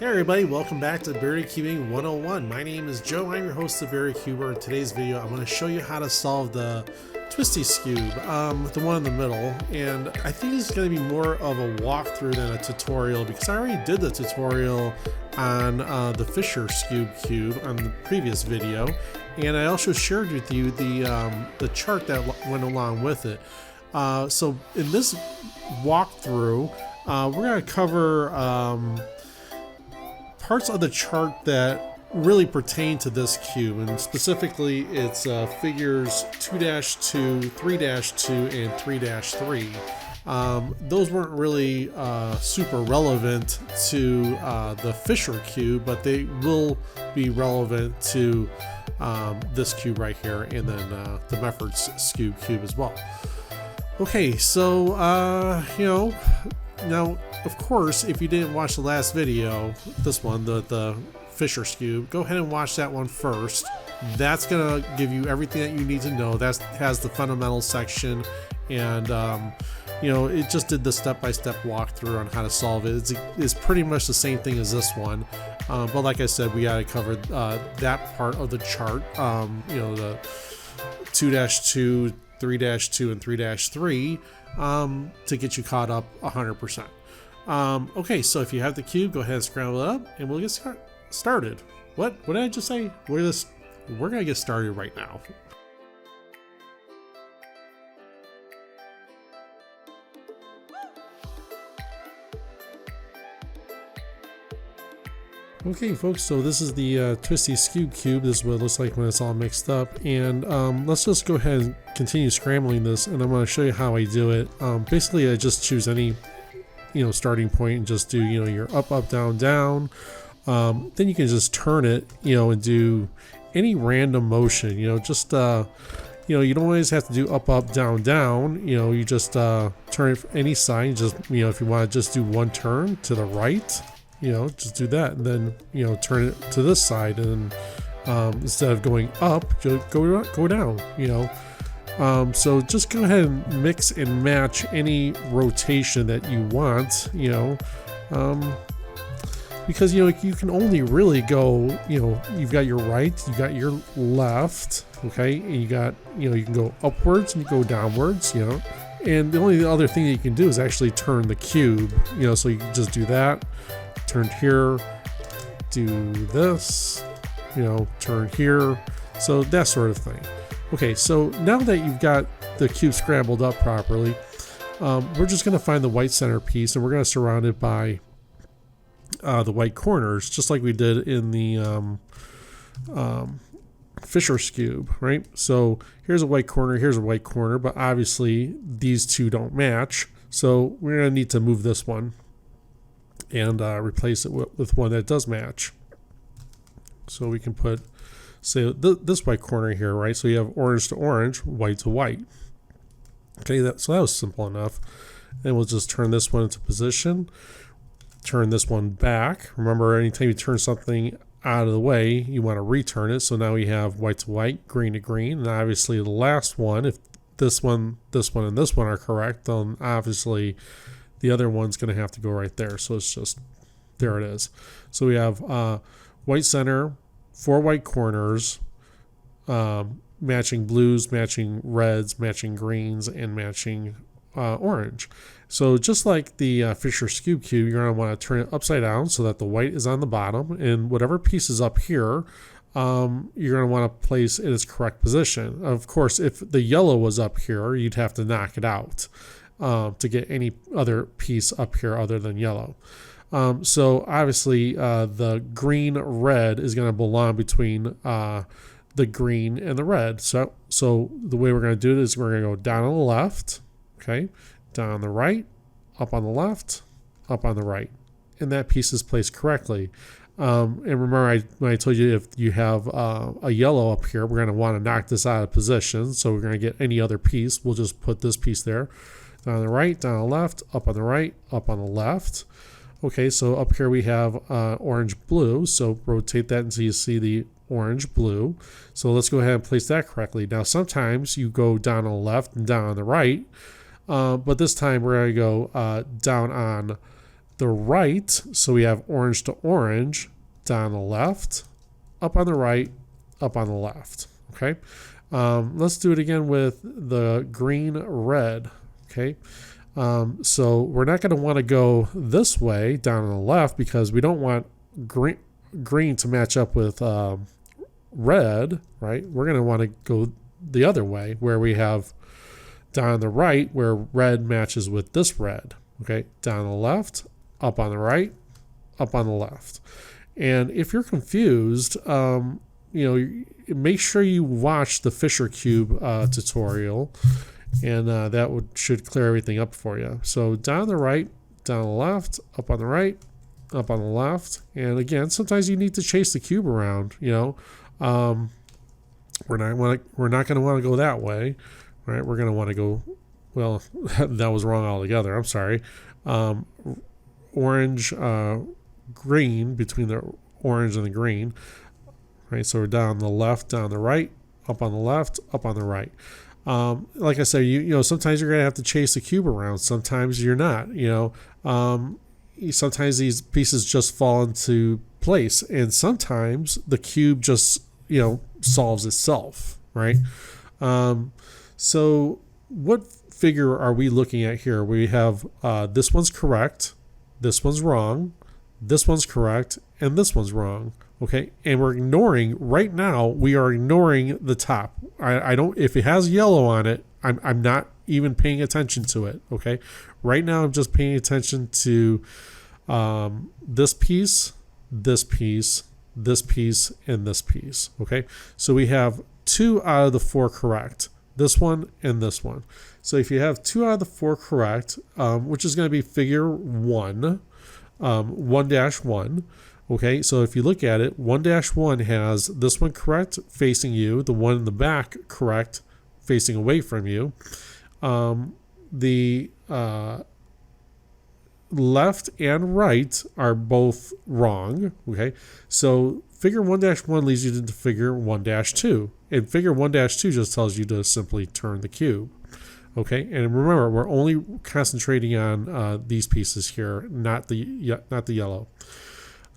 Hey everybody, welcome back to Berry Cubing 101. My name is Joe, I'm your host of Berry Cuber. In today's video, I'm going to show you how to solve the Twisty Skewb, the one in the middle. And I think it's going to be more of a walkthrough than a tutorial because I already did the tutorial on the Twisty Skewb Cube on the previous video. And I also shared with you the chart that went along with it. So in this walkthrough, we're going to cover parts of the chart that really pertain to this cube, and specifically it's figures 2-2, 3-2, and 3-3. Those weren't really super relevant to the Fisher cube, but they will be relevant to this cube right here, and then the Meffert's Skewb cube as well. Okay, so now, of course, if you didn't watch the last video, this one, the Fisher Skewb, go ahead and watch that one first. That's going to give you everything that you need to know. That has the fundamental section, and it just did the step-by-step walkthrough on how to solve it. It's pretty much the same thing as this one, but like I said, we got to cover that part of the chart, the 2-2, 3-2, and 3-3, to get you caught up 100%. Okay, so if you have the cube, go ahead and scramble it up and we'll get started. What did I just say? We're gonna get started right now. Okay folks, so this is the Twisty Skewb Cube. This is what it looks like when it's all mixed up, and let's just go ahead and continue scrambling this, and I'm going to show you how I do it. Basically I just choose any starting point and just do your up, down, down. Then you can just turn it and do any random motion, just you don't always have to do up, down, down. You just turn it any side. Just if you want to just do one turn to the right, just do that, and then turn it to this side, and instead of going up, just go down. So just go ahead and mix and match any rotation that you want, because you can only really go, you've got your right, you've got your left, okay, and you got you can go upwards and you go downwards, and the only other thing that you can do is actually turn the cube, so you can just do that. Turn here, do this, turn here, so that sort of thing. Okay, so now that you've got the cube scrambled up properly, we're just going to find the white center piece, and we're going to surround it by the white corners, just like we did in the Fisher Skewb, right? So here's a white corner, here's a white corner, but obviously these two don't match, so we're going to need to move this one and replace it with one that does match. So we can put, say, this white corner here, right? So you have orange to orange, white to white. Okay, so that was simple enough. And we'll just turn this one into position, turn this one back. Remember, anytime you turn something out of the way, you want to return it. So now we have white to white, green to green, and obviously the last one, if this one, and this one are correct, then obviously the other one's going to have to go right there. So it's just, there it is. So we have white center, 4 white corners, matching blues, matching reds, matching greens, and matching orange. So just like the Fisher Skewb Cube, you're going to want to turn it upside down so that the white is on the bottom, and whatever piece is up here, you're going to want to place in its correct position. Of course, if the yellow was up here, you'd have to knock it out to get any other piece up here other than yellow. So obviously the green red is going to belong between the green and the red. So the way we're going to do it is we're going to go down on the left, okay, down on the right, up on the left, up on the right, and that piece is placed correctly. And remember, when I told you if you have a yellow up here, we're going to want to knock this out of position. So we're going to get any other piece. We'll just put this piece there. Down on the right, down on the left, up on the right, up on the left. Okay, so up here we have orange blue. So rotate that until you see the orange blue. So let's go ahead and place that correctly. Now sometimes you go down on the left and down on the right, but this time we're going to go down on the right, so we have orange to orange, down the left, up on the right, up on the left. Okay, let's do it again with the green red. Okay, so we're not going to want to go this way down on the left because we don't want green to match up with red, right? We're going to want to go the other way where we have down on the right where red matches with this red. Okay, down on the left, up on the right, up on the left. And if you're confused, make sure you watch the Fisher Cube tutorial, and that should clear everything up for you. So down on the right, down on the left, up on the right, up on the left. And again, sometimes you need to chase the cube around. We're not going to want to go that way, right? We're going to want to go. Well, that was wrong altogether. I'm sorry. Orange, green, between the orange and the green, right? So we're down on the left, down on the right, up on the left, up on the right. Like I said, sometimes you're going to have to chase the cube around. Sometimes you're not. Sometimes these pieces just fall into place, and sometimes the cube just solves itself, right? So what figure are we looking at here? We have this one's correct, this one's wrong, this one's correct, and this one's wrong. Okay, and we're ignoring right now. We are ignoring the top. I don't. If it has yellow on it, I'm not even paying attention to it. Okay, right now I'm just paying attention to this piece, this piece, this piece, and this piece. Okay, so we have 2 out of the 4 correct. This one and this one. So if you have 2 out of the 4 correct, which is going to be figure 1, 1-1. Okay, so if you look at it, 1-1 has this one correct facing you, the one in the back correct facing away from you. The left and right are both wrong. Okay, so figure 1-1 leads you into figure 1-2. And figure 1-2 just tells you to simply turn the cube. Okay, and remember, we're only concentrating on these pieces here, not the yellow.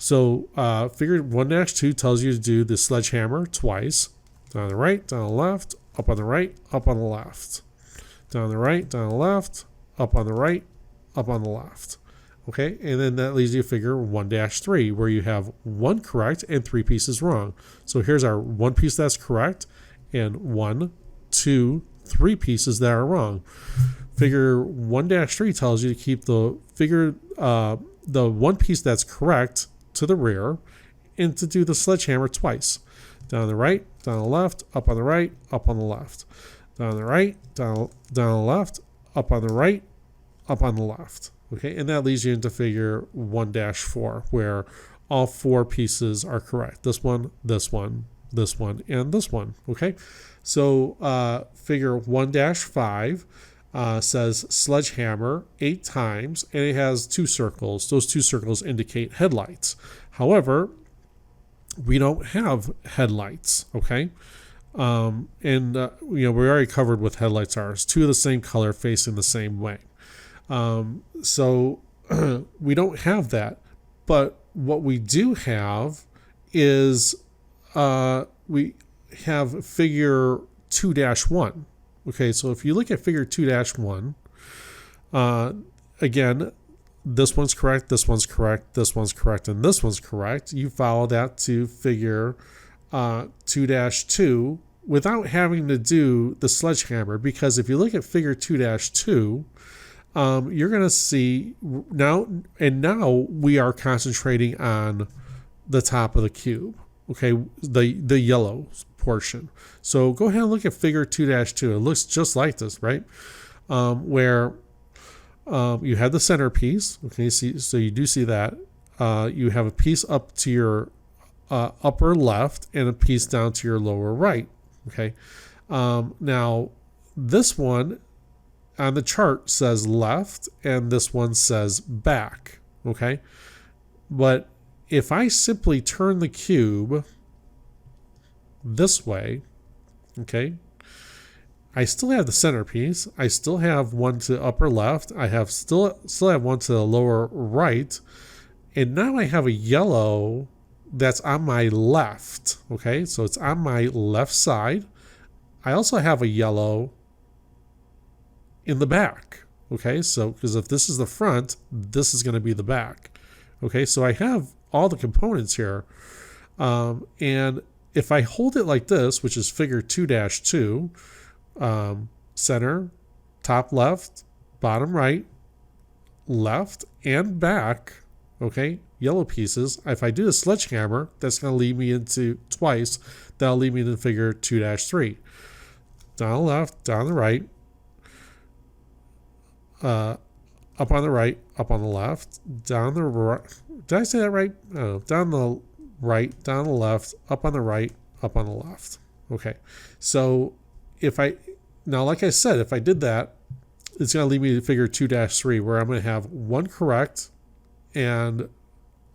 So figure 1-2 tells you to do the sledgehammer twice. Down on the right, down on the left, up on the right, up on the left. Down on the right, down on the left, up on the right, up on the left. Okay, and then that leaves you figure 1-3, where you have 1 correct and 3 pieces wrong. So here's our 1 piece that's correct and 1, 2, 3 pieces that are wrong. Figure 1-3 tells you to keep the 1 piece that's correct to the rear and to do the sledgehammer twice. Down on the right, down on the left, up on the right, up on the left. Down on the right, down on the left, up on the right, up on the left. Okay, and that leads you into figure 1-4, where all 4 pieces are correct. This one, this one, this one, and this one. Okay, so figure 1-5 says sledgehammer 8 times, and it has 2 circles. Those 2 circles indicate headlights. However, we don't have headlights. Okay, we already covered what headlights are. It's 2 of the same color facing the same way. So we don't have that, but what we do have is we have figure 2-1. Okay, so if you look at figure 2-1, again, this one's correct, this one's correct, this one's correct, and this one's correct. You follow that to figure 2-2 without having to do the sledgehammer, because if you look at figure 2-2, you're going to see now we are concentrating on the top of the cube. Okay, the yellow portion. So go ahead and look at figure 2-2. It looks just like this, right? Where you have the centerpiece. Okay, so you do see that. You have a piece up to your upper left and a piece down to your lower right. Okay, now this one on the chart says left and this one says back. Okay, but if I simply turn the cube this way, okay, I still have the centerpiece. I still have one to upper left. I have still have one to the lower right. And now I have a yellow that's on my left. Okay, so it's on my left side. I also have a yellow in the back. Okay, so because if this is the front, this is going to be the back. Okay, so I have all the components here. And if I hold it like this, which is figure 2-2, center, top left, bottom right, left, and back, okay, yellow pieces. If I do the sledgehammer, that's going to lead me into twice. That'll lead me into figure 2-3. Down the left, down the right, up on the right, up on the left, down the right. Did I say that right? Oh, down the right, down the left, up on the right, up on the left. Okay, so now like I said, if I did that, it's going to lead me to figure 2-3, where I'm going to have one correct and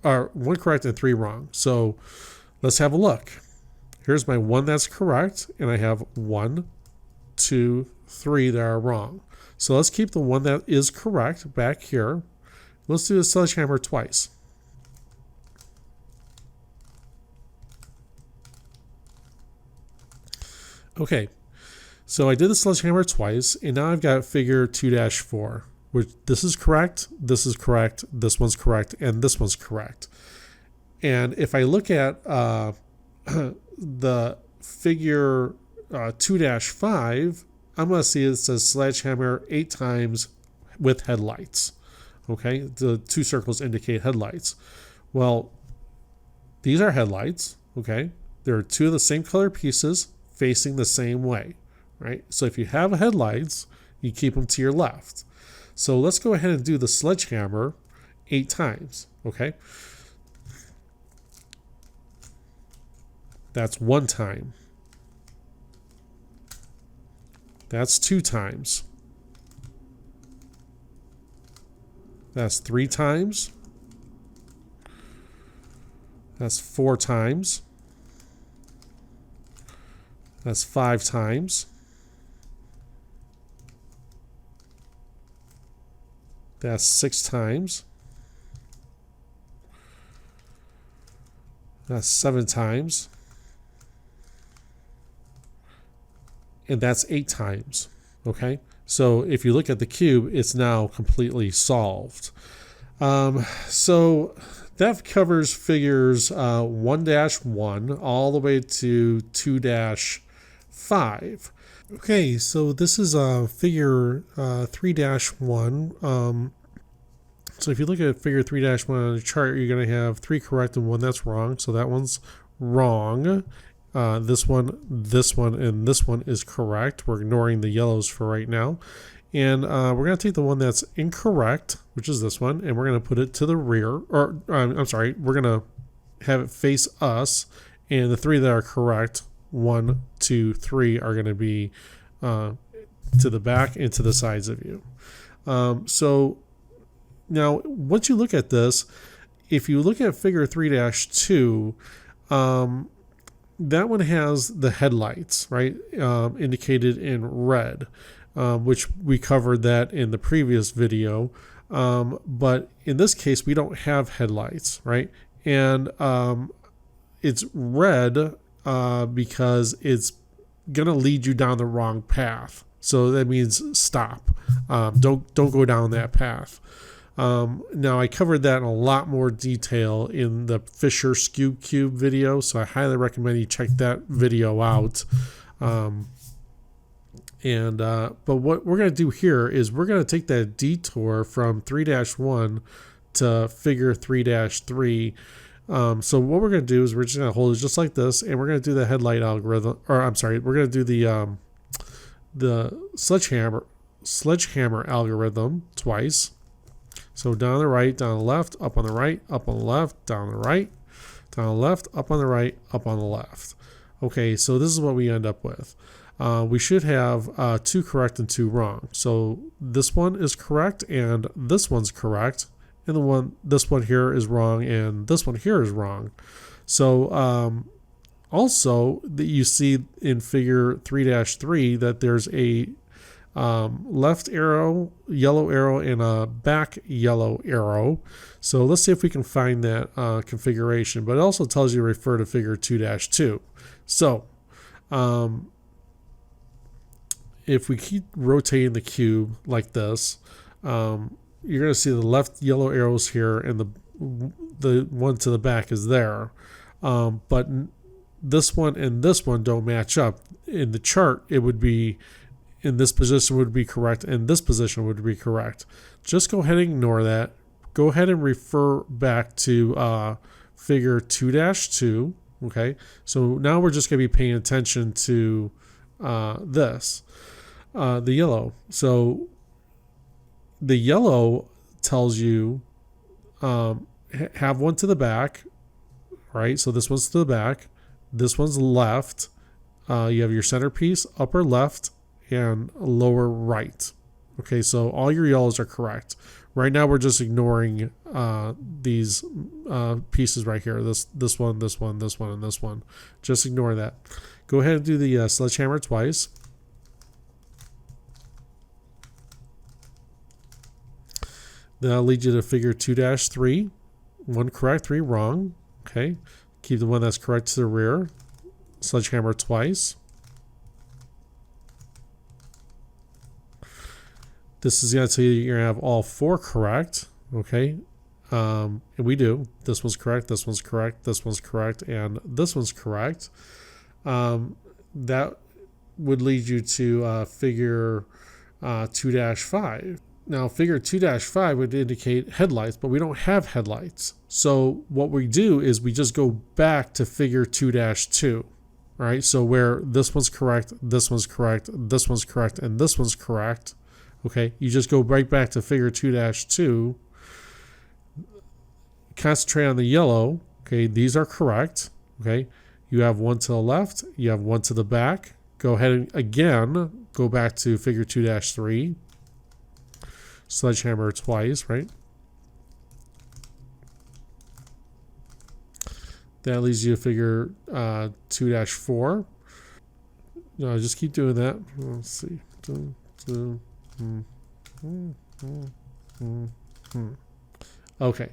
3 wrong. So let's have a look. Here's my one that's correct, and I have 1, 2, 3 that are wrong. So let's keep the one that is correct back here. Let's do the sledgehammer twice. Okay, so I did the sledgehammer twice, and now I've got figure 2-4, which this is correct, this one's correct, and this one's correct. And if I look at the figure 2-5, I'm going to see it says sledgehammer 8 times with headlights. Okay, the 2 circles indicate headlights. Well, these are headlights. Okay, there are 2 of the same color pieces facing the same way, right? So if you have headlights, you keep them to your left. So let's go ahead and do the sledgehammer 8 times. Okay, that's 1 time. That's 2 times. That's 3 times. That's 4 times. That's 5 times. That's 6 times. That's 7 times. And that's 8 times. Okay, so if you look at the cube, it's now completely solved. So that covers figures 1-1 all the way to 2-5. Okay, so this is figure 3-1. So if you look at figure 3-1 on the chart, you're going to have 3 correct and 1 that's wrong. So that one's wrong. This one, and this one is correct. We're ignoring the yellows for right now. And we're going to take the one that's incorrect, which is this one, and we're going to put it to the rear. Or, I'm sorry, we're going to have it face us. And the 3 that are correct, 1, 2, 3, are going to be to the back and to the sides of you. So now, once you look at this, if you look at figure 3-2, that one has the headlights, right, indicated in red, which we covered that in the previous video. But in this case, we don't have headlights, right? And it's red because it's going to lead you down the wrong path. So that means stop. Don't go down that path. Now I covered that in a lot more detail in the Twisty Skewb Cube video, so I highly recommend you check that video out. But what we're going to do here is we're going to take that detour from 3-1 to figure 3-3. So what we're going to do is we're just going to hold it just like this, and we're going to do the headlight algorithm, or I'm sorry, we're going to do the sledgehammer algorithm twice. So down the right, down the left, up on the right, up on the left, down the right, down the left, up on the right, up on the left. Okay, so this is what we end up with. We should have 2 correct and 2 wrong. So this one is correct and this one's correct, and this one here is wrong and this one here is wrong. So Also, that you see in figure 3-3 that there's a left arrow, yellow arrow, and a back yellow arrow. So let's see if we can find that configuration. But it also tells you to refer to figure 2-2. So if we keep rotating the cube like this, you're going to see the left yellow arrows here, and the one to the back is there. But this one and this one don't match up. In the chart, it would be in this position would be correct, and this position would be correct. Just go ahead and ignore that. Go ahead and refer back to figure 2-2. Okay, so now we're just going to be paying attention to this, the yellow. So the yellow tells you have one to the back, right? So this one's to the back. This one's left. You have your centerpiece, upper left, and lower right. Okay, so all your yellows are correct. Right now we're just ignoring these pieces right here. This one, this one, this one, and this one. Just ignore that. Go ahead and do the sledgehammer twice. That'll lead you to figure 2-3. 1 correct, 3 wrong. Okay. Keep the one that's correct to the rear. Sledgehammer twice. This is going to tell you you're going to have all 4 correct. Okay. And we do. This one's correct. This one's correct. This one's correct. And this one's correct. That would lead you to figure 2-5. Now, figure 2-5 would indicate headlights, but we don't have headlights. So what we do is we just go back to figure 2-2. All right, so where this one's correct, this one's correct, this one's correct, and this one's correct. Okay, you just go right back to figure 2-2. Concentrate on the yellow. Okay, these are correct. Okay, you have one to the left, you have one to the back. Go ahead and again go back to figure 2-3. Sledgehammer twice, right? That leads you to figure 2-4. No, just keep doing that. Let's see. Okay.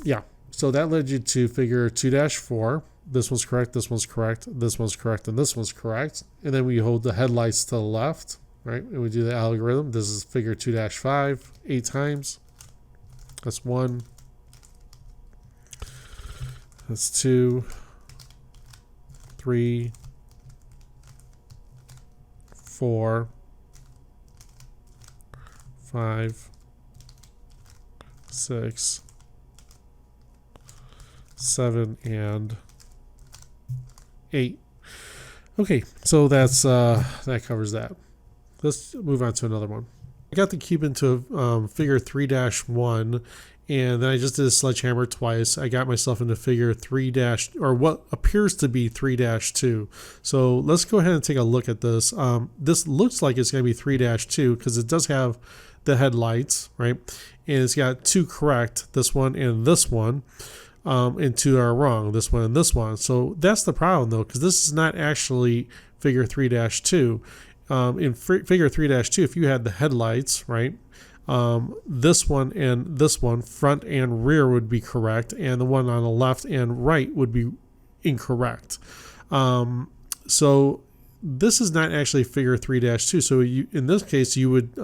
Yeah. So that led you to figure 2-4. This one's correct, this one's correct, this one's correct, and this one's correct. And then we hold the headlights to the left, right? And we do the algorithm. This is figure 2-5, 8 times. That's 1. That's 2, 3, 4, 5, 6, 7, and 8. Okay, so that's that covers that. Let's move on to another one. I got the cube into figure 3-1, and then I just did a sledgehammer twice. I got myself into figure 3- or what appears to be 3-2. So let's go ahead and take a look at this. This looks like it's going to be 3-2 because it does have the headlights, right? And it's got 2 correct, this one and this one. And 2 are wrong, this one and this one. So that's the problem, though, because this is not actually figure 3-2. In figure 3-2, if you had the headlights, right, this one and this one, front and rear, would be correct, and the one on the left and right would be incorrect. So this is not actually figure 3-2. So in this case, you would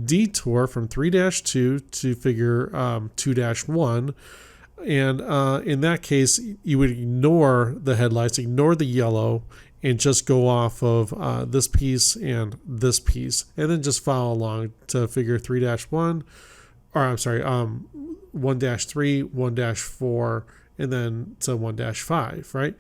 detour from 3-2 to figure 2-1. And in that case, you would ignore the headlights, ignore the yellow, and just go off of this piece and this piece, and then just follow along to figure 3-1, or I'm sorry, 1-3, 1-4, and then to 1-5, right?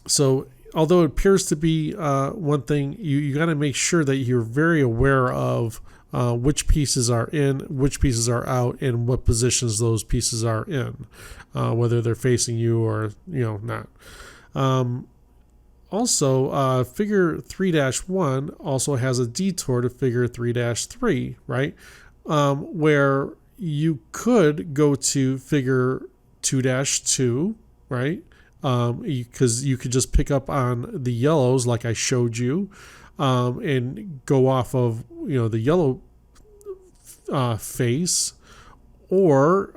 So although it appears to be one thing, you got to make sure that you're very aware of which pieces are in, which pieces are out, and what positions those pieces are in, whether they're facing you or not. Also, figure 3-1 also has a detour to figure 3-3, right? Where you could go to figure 2-2, right? Because you could just pick up on the yellows like I showed you, and go off of the yellow face, or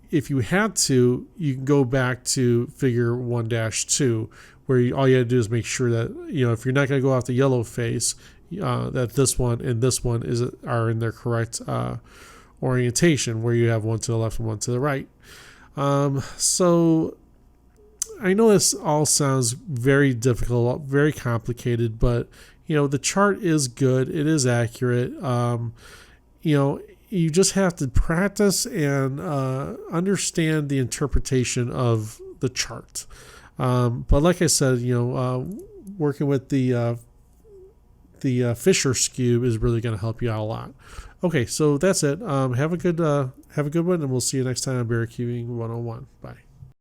if you had to, you can go back to figure 1-2, where all you have to do is make sure that if you're not going to go off the yellow face, that this one and this one are in their correct orientation, where you have one to the left and one to the right. So I know this all sounds very difficult, very complicated, but the chart is good. It is accurate. You just have to practice and understand the interpretation of the chart. But like I said, working with the Fisher Skewb is really going to help you out a lot. Okay, so that's it. Have a good one, and we'll see you next time on Barracuing 101. Bye.